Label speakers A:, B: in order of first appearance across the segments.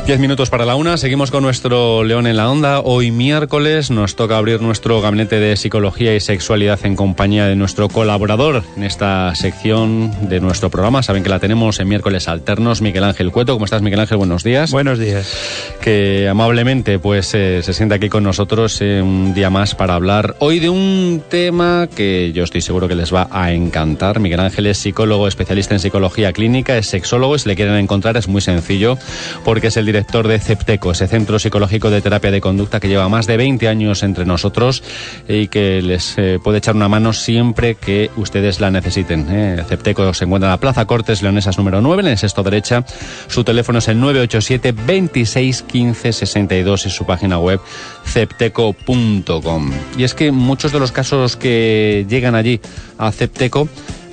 A: 10 minutos para la una, seguimos con nuestro León en la Onda. Hoy miércoles nos toca abrir nuestro gabinete de psicología y sexualidad en compañía de nuestro colaborador en esta sección de nuestro programa. Saben que la tenemos en miércoles alternos, Miguel Ángel Cueto. ¿Cómo estás, Miguel Ángel? Buenos días.
B: Buenos días.
A: Que amablemente pues se sienta aquí con nosotros un día más para hablar hoy de un tema que yo estoy seguro que les va a encantar. Miguel Ángel es psicólogo, especialista en psicología clínica, es sexólogo y si le quieren encontrar es muy sencillo porque es el director de CEPTECO, ese centro psicológico de terapia de conducta que lleva más de 20 años entre nosotros y que les puede echar una mano siempre que ustedes la necesiten. CEPTECO se encuentra en la Plaza Cortes Leonesas número 9, en el sexto derecha. Su teléfono es el 987 26 15 62 y su página web cepteco.com. Y es que muchos de los casos que llegan allí a CEPTECO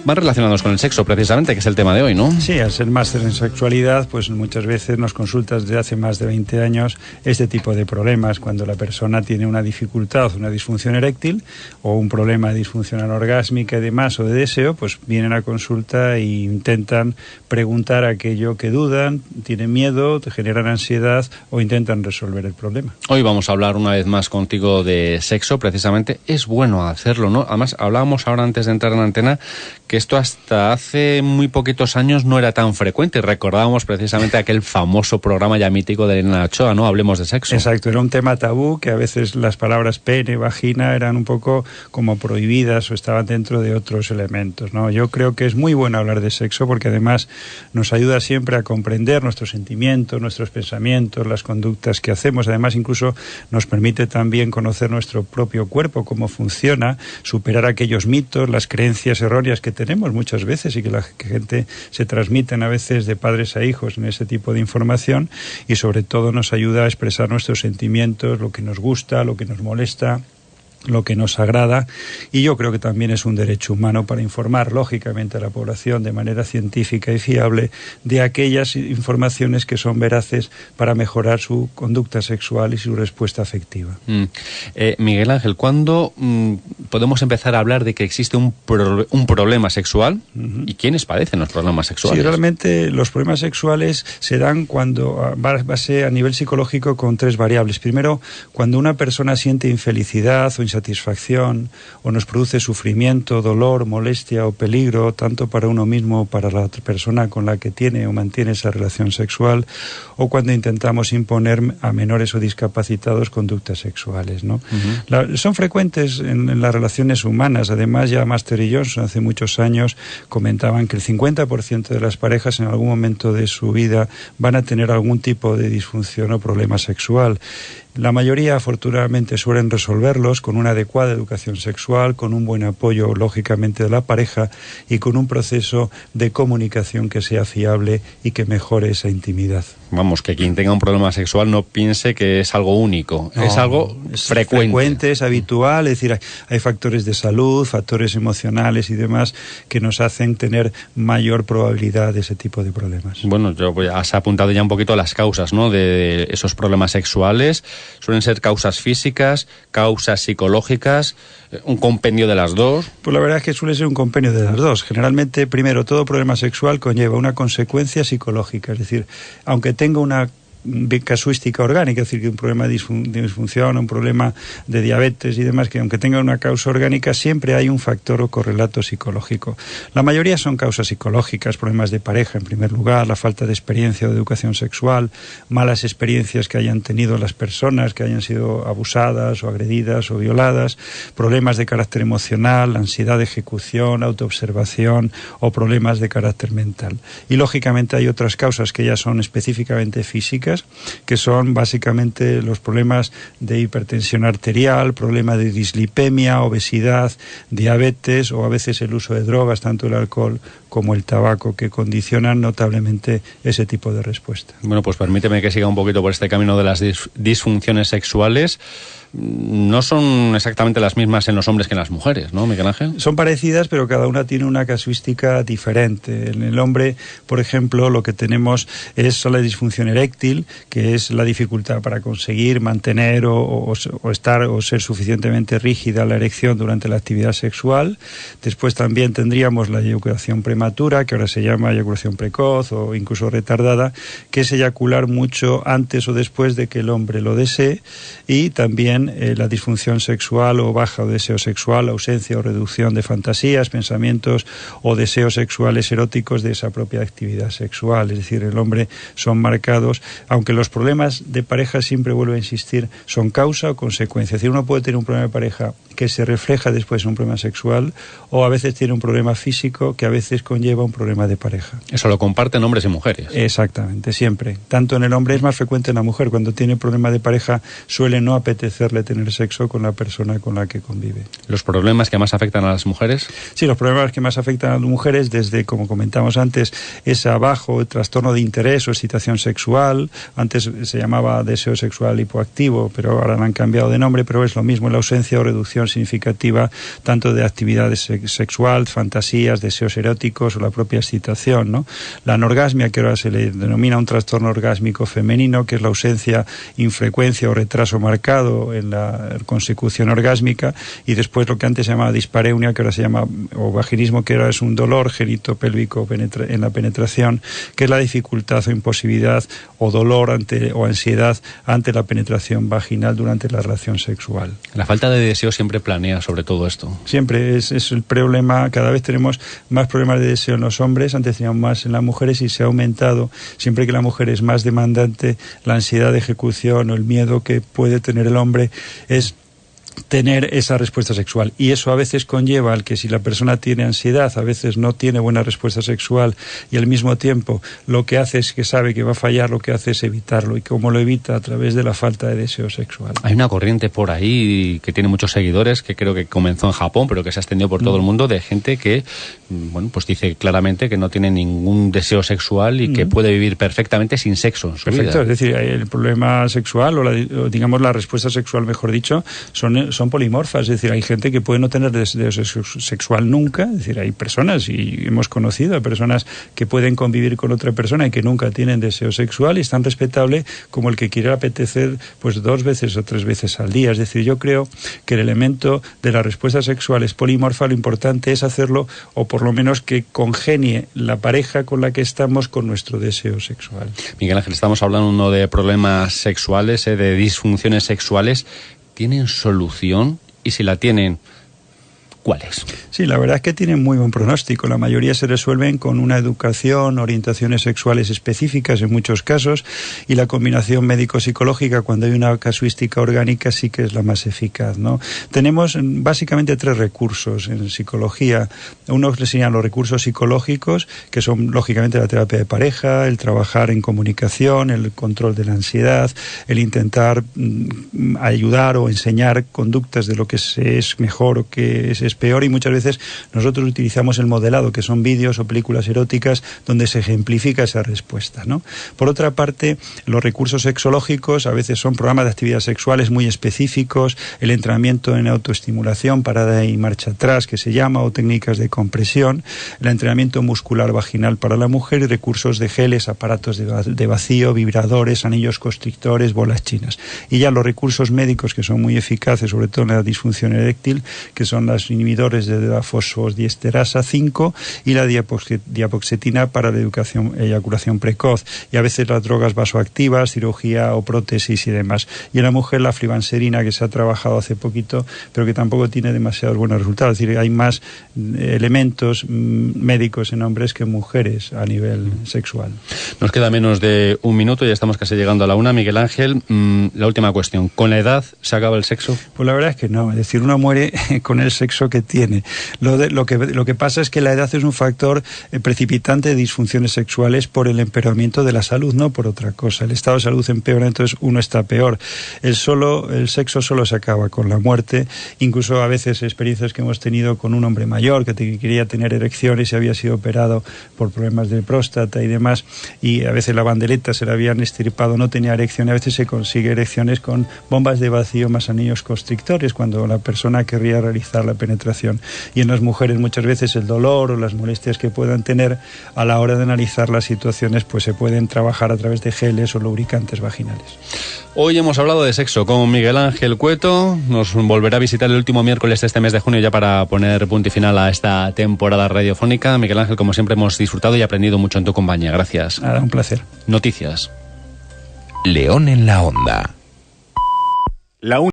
A: van relacionados con el sexo, precisamente, que es el tema de hoy, ¿no?
B: Sí, al ser máster en sexualidad, pues muchas veces nos consultas desde hace más de 20 años este tipo de problemas, cuando la persona tiene una dificultad, una disfunción eréctil o un problema de disfunción orgásmica y demás, o de deseo, pues vienen a consulta e intentan preguntar aquello que dudan, tienen miedo, te generan ansiedad o intentan resolver el problema.
A: Hoy vamos a hablar una vez más contigo de sexo, precisamente. Es bueno hacerlo, ¿no? Además, hablábamos ahora antes de entrar en antena que esto hasta hace muy poquitos años no era tan frecuente. Recordábamos precisamente aquel famoso programa ya mítico de Elena Ochoa, ¿no? Hablemos de sexo.
B: Exacto, era un tema tabú que a veces las palabras pene, vagina eran un poco como prohibidas o estaban dentro de otros elementos, ¿no? Yo creo que es muy bueno hablar de sexo porque además nos ayuda siempre a comprender nuestros sentimientos, nuestros pensamientos, las conductas que hacemos. Además, incluso nos permite también conocer nuestro propio cuerpo, cómo funciona, superar aquellos mitos, las creencias erróneas que tenemos muchas veces y que la gente se transmiten a veces de padres a hijos en ese tipo de información, y sobre todo nos ayuda a expresar nuestros sentimientos, lo que nos gusta, lo que nos molesta, lo que nos agrada, y yo creo que también es un derecho humano para informar lógicamente a la población de manera científica y fiable de aquellas informaciones que son veraces para mejorar su conducta sexual y su respuesta afectiva.
A: Miguel Ángel, ¿cuándo podemos empezar a hablar de que existe un problema sexual? ¿Y quiénes padecen los problemas sexuales?
B: Sí, realmente los problemas sexuales se dan cuando base a nivel psicológico con tres variables. Primero, cuando una persona siente infelicidad o insatisfacción o nos produce sufrimiento, dolor, molestia o peligro, tanto para uno mismo o para la otra persona con la que tiene o mantiene esa relación sexual, o cuando intentamos imponer a menores o discapacitados conductas sexuales, ¿no? Son frecuentes en las relaciones humanas. Además, ya Master y Johnson hace muchos años comentaban que el 50% de las parejas en algún momento de su vida van a tener algún tipo de disfunción o problema sexual. La mayoría, afortunadamente, suelen resolverlos con una adecuada educación sexual, con un buen apoyo, lógicamente, de la pareja y con un proceso de comunicación que sea fiable y que mejore esa intimidad.
A: Vamos, que quien tenga un problema sexual no piense que es algo único, no, es algo frecuente.
B: Es habitual, es decir, hay factores de salud, factores emocionales y demás que nos hacen tener mayor probabilidad de ese tipo de problemas.
A: Bueno, has apuntado ya un poquito a las causas, ¿no?, de esos problemas sexuales. Suelen ser causas físicas, causas psicológicas, un compendio de las dos.
B: Pues la verdad es que suele ser un compendio de las dos. Generalmente, primero, todo problema sexual conlleva una consecuencia psicológica, es decir, aunque tenga una casuística orgánica, es decir, que un problema de disfunción, un problema de diabetes y demás, que aunque tenga una causa orgánica, siempre hay un factor o correlato psicológico. La mayoría son causas psicológicas, problemas de pareja en primer lugar, la falta de experiencia o de educación sexual, malas experiencias que hayan tenido las personas, que hayan sido abusadas o agredidas o violadas, problemas de carácter emocional, ansiedad de ejecución, autoobservación o problemas de carácter mental. Y lógicamente hay otras causas que ya son específicamente físicas, que son básicamente los problemas de hipertensión arterial, problema de dislipemia, obesidad, diabetes o a veces el uso de drogas, tanto el alcohol como el tabaco, que condicionan notablemente ese tipo de respuesta.
A: Bueno, pues permíteme que siga un poquito por este camino de las disfunciones sexuales. no son exactamente las mismas en los hombres que en las mujeres, ¿no, Miguel Ángel?
B: Son parecidas, pero cada una tiene una casuística diferente. En el hombre, por ejemplo, lo que tenemos es la disfunción eréctil, que es la dificultad para conseguir mantener o estar o ser suficientemente rígida la erección durante la actividad sexual. Después también tendríamos la eyaculación prematura, que ahora se llama eyaculación precoz o incluso retardada, que es eyacular mucho antes o después de que el hombre lo desee, y también la disfunción sexual o baja o deseo sexual, ausencia o reducción de fantasías, pensamientos o deseos sexuales eróticos de esa propia actividad sexual. Es decir, el hombre son marcados, aunque los problemas de pareja, siempre vuelvo a insistir, son causa o consecuencia. Es decir, uno puede tener un problema de pareja que se refleja después en un problema sexual, o a veces tiene un problema físico que a veces conlleva un problema de pareja.
A: Eso lo comparten hombres y mujeres.
B: Exactamente, siempre. Tanto en el hombre, es más frecuente en la mujer. Cuando tiene problema de pareja suele no apetecerle tener sexo con la persona con la que convive.
A: ¿Los problemas que más afectan a las mujeres?
B: Sí, los problemas que más afectan a las mujeres, desde, como comentamos antes, ese bajo trastorno de interés o excitación sexual. Antes se llamaba deseo sexual hipoactivo, pero ahora lo han cambiado de nombre, pero es lo mismo, la ausencia o reducción significativa tanto de actividades sexual, fantasías, deseos eróticos o la propia excitación, ¿no? La anorgasmia, que ahora se le denomina un trastorno orgásmico femenino, que es la ausencia, infrecuencia o retraso marcado en la consecución orgásmica, y después lo que antes se llamaba dispareunia, que ahora se llama, o vaginismo, que ahora es un dolor genitopélvico en la penetración, que es la dificultad o imposibilidad o dolor o ansiedad ante la penetración vaginal durante la relación sexual.
A: La falta de deseo siempre planea sobre todo esto.
B: Siempre es el problema. Cada vez tenemos más problemas de deseo en los hombres, antes teníamos más en las mujeres, y se ha aumentado. Siempre que la mujer es más demandante, la ansiedad de ejecución o el miedo que puede tener el hombre es tener esa respuesta sexual, y eso a veces conlleva al que, si la persona tiene ansiedad, a veces no tiene buena respuesta sexual, y al mismo tiempo lo que hace es que sabe que va a fallar, lo que hace es evitarlo. ¿Y cómo lo evita? A través de la falta de deseo sexual.
A: Hay una corriente por ahí que tiene muchos seguidores, que creo que comenzó en Japón, pero que se ha extendido por todo el mundo, de gente que, bueno, pues dice claramente que no tiene ningún deseo sexual y que puede vivir perfectamente sin sexo en su vida.
B: Es decir, el problema sexual o digamos la respuesta sexual, mejor dicho, son polimorfas. Es decir, hay gente que puede no tener deseo sexual nunca. Es decir, hay personas, y hemos conocido a personas que pueden convivir con otra persona y que nunca tienen deseo sexual, y es tan respetable como el que quiere apetecer pues 2 veces o 3 veces al día. Es decir, yo creo que el elemento de la respuesta sexual es polimorfa. Lo importante es hacerlo, o por lo menos que congenie la pareja con la que estamos con nuestro deseo sexual.
A: Miguel Ángel, estamos hablando de problemas sexuales, de disfunciones sexuales. ¿Tienen solución? Y si la tienen, ¿cuáles?
B: Sí, la verdad es que tienen muy buen pronóstico. La mayoría se resuelven con una educación, orientaciones sexuales específicas en muchos casos, y la combinación médico-psicológica, cuando hay una casuística orgánica, sí que es la más eficaz, ¿no? Tenemos básicamente 3 recursos en psicología. Unos les serían los recursos psicológicos, que son lógicamente la terapia de pareja, el trabajar en comunicación, el control de la ansiedad, el intentar ayudar o enseñar conductas de lo que es mejor o que es peor, y muchas veces nosotros utilizamos el modelado, que son vídeos o películas eróticas donde se ejemplifica esa respuesta, ¿no? Por otra parte, los recursos sexológicos a veces son programas de actividades sexuales muy específicos, el entrenamiento en autoestimulación, parada y marcha atrás, que se llama, o técnicas de compresión, el entrenamiento muscular vaginal para la mujer, y recursos de geles, aparatos de vacío, vibradores, anillos constrictores, bolas chinas. Y ya los recursos médicos, que son muy eficaces, sobre todo en la disfunción eréctil, que son las inhibidores de la fosfodiesterasa 5 y la diapoxetina para la eyaculación precoz, y a veces las drogas vasoactivas, cirugía o prótesis y demás. Y en la mujer la flibanserina, que se ha trabajado hace poquito, pero que tampoco tiene demasiados buenos resultados. Es decir, hay más elementos médicos en hombres que en mujeres a nivel sexual.
A: Nos queda menos de 1 minuto, ya estamos casi llegando a la 1. Miguel Ángel, la última cuestión. ¿Con la edad se acaba el sexo?
B: Pues la verdad es que no. Es decir, uno muere con el sexo que tiene. Lo que pasa es que la edad es un factor precipitante de disfunciones sexuales por el empeoramiento de la salud, no por otra cosa. El estado de salud empeora, entonces uno está peor. El sexo solo se acaba con la muerte. Incluso a veces experiencias que hemos tenido con un hombre mayor que quería tener erecciones y había sido operado por problemas de próstata y demás, y a veces la bandereta se la habían extirpado, no tenía erección. A veces se consigue erecciones con bombas de vacío más anillos constrictores cuando la persona querría realizar la penetración. Y en las mujeres muchas veces el dolor o las molestias que puedan tener a la hora de analizar las situaciones, pues se pueden trabajar a través de geles o lubricantes vaginales.
A: Hoy hemos hablado de sexo con Miguel Ángel Cueto. Nos volverá a visitar el último miércoles de este mes de junio ya para poner punto y final a esta temporada radiofónica. Miguel Ángel, como siempre, hemos disfrutado y aprendido mucho en tu compañía. Gracias.
B: Nada, un placer.
A: Noticias.
C: León en la Onda.